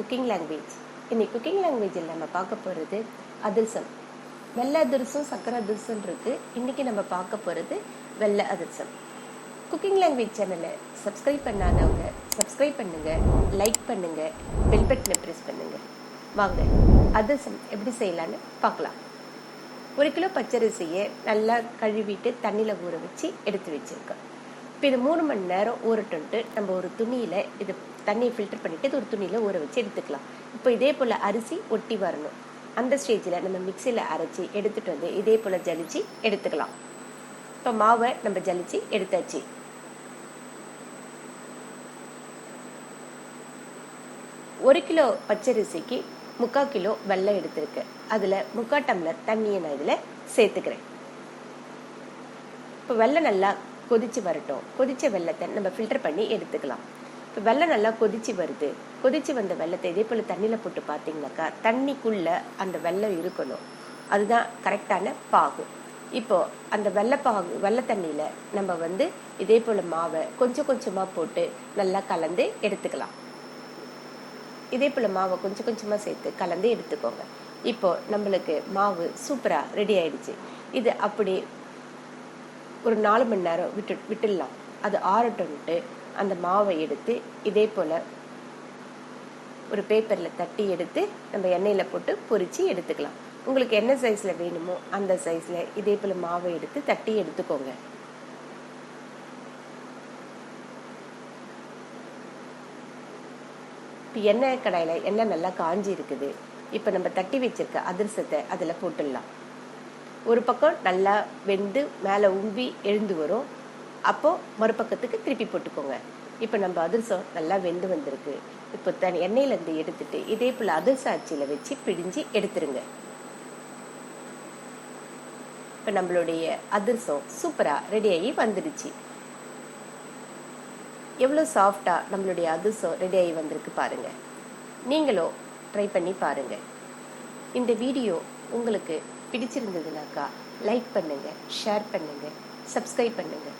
Cooking language. இன்னைக்கு cooking லாங்குவேஜில் நம்ம பார்க்க போகிறது அதிரசம். வெள்ளை அதிரசம், சக்கரை அதிரசம் இருக்குது. இன்றைக்கி நம்ம பார்க்க போகிறது வெள்ளை அதிரசம். குக்கிங் லாங்குவேஜ் சேனலை சப்ஸ்கிரைப் பண்ணாதவங்க சப்ஸ்கிரைப் பண்ணுங்கள், லைக் பண்ணுங்கள், பெல் பட்டனை ப்ரெஸ் பண்ணுங்கள். வாங்க அதிரசம் எப்படி செய்யலான்னு பார்க்கலாம். 1 கிலோ பச்சரிசியை நல்லா கழுவிட்டு தண்ணியில் ஊற வச்சு எடுத்து வச்சுருக்கோம். இப்போ இது 3 மணி நேரம் ஊறட்டுன்ட்டு நம்ம ஒரு துணியில் இது தண்ணியை ஃபில்டர் பண்ணிவிட்டு இது ஒரு துணியில் ஊற வச்சு எடுத்துக்கலாம். இப்போ இதே போல் அரிசி ஒட்டி வரணும். அந்த ஸ்டேஜில் நம்ம மிக்சியில் அரைச்சி எடுத்துகிட்டு வந்து இதே போல் ஜலிச்சு எடுத்துக்கலாம். இப்போ மாவை நம்ம ஜலிச்சு எடுத்தாச்சு. ஒரு கிலோ பச்சரிசிக்கு 3/4 கிலோ வெல்லம் எடுத்திருக்கு. அதில் 3/4 டம்ளர் தண்ணியை நான் இதில் சேர்த்துக்கிறேன். இப்போ வெல்லம் நல்லா கொதிச்சு வரட்டும். கொதிச்ச வெல்லத்தை நம்ம ஃபில்டர் பண்ணி எடுத்துக்கலாம். இப்போ வெல்லம் நல்லா கொதிச்சு வருது. கொதிச்சு வந்த வெல்லத்தை இதே போல் தண்ணியில் போட்டு பார்த்தீங்கன்னாக்கா தண்ணிக்குள்ளே அந்த வெல்லம் இருக்கணும். அதுதான் கரெக்டான பாகு. இப்போது அந்த வெள்ளை தண்ணியில் நம்ம இதே போல் மாவை கொஞ்சம் கொஞ்சமாக போட்டு நல்லா கலந்து எடுத்துக்கலாம். இதே போல் மாவை கொஞ்சம் கொஞ்சமாக சேர்த்து கலந்து எடுத்துக்கோங்க. இப்போது நம்மளுக்கு மாவு சூப்பராக ரெடி ஆயிடுச்சு. இது அப்படி ஒரு 4 மணி நேரம் விட்டுடலாம். அது ஆறட்டும்ட்டு அந்த மாவை எடுத்து இதே போல் ஒரு பேப்பரில் தட்டி எடுத்து நம்ம எண்ணெயில் போட்டு பொரித்து எடுத்துக்கலாம். உங்களுக்கு என்ன சைஸில் வேணுமோ அந்த சைஸில் இதே போல் மாவை எடுத்து தட்டி எடுத்துக்கோங்க. இப்போ எண்ணெய் கடாயில் எண்ணெய் நல்லா காஞ்சி இருக்குது. இப்போ நம்ம தட்டி வச்சிருக்க அதிரசத்தை அதில் போட்டுடலாம். ஒரு பக்கம் நல்லா வெந்து மேலே உம்பி எழுந்து வரும். அப்போது மறுபக்கத்துக்கு திருப்பி போட்டுக்கோங்க. இப்போ நம்ம அதிரசம் நல்லா வெந்து வந்திருக்கு. இப்போ எண்ணெயிலேருந்து எடுத்துட்டு இதே போல் அதிரச அச்சியில் வச்சு பிழிஞ்சு எடுத்துருங்க. இப்போ நம்மளுடைய அதிரசம் சூப்பராக ரெடியாகி வந்துடுச்சு. எவ்வளோ சாஃப்டாக நம்மளுடைய அதிரசம் ரெடியாகி வந்திருக்கு பாருங்கள். நீங்களும் ட்ரை பண்ணி பாருங்கள். இந்த வீடியோ உங்களுக்கு பிடிச்சிருந்ததுனாக்கா லைக் பண்ணுங்கள், ஷேர் பண்ணுங்கள், சப்ஸ்கிரைப் பண்ணுங்கள்.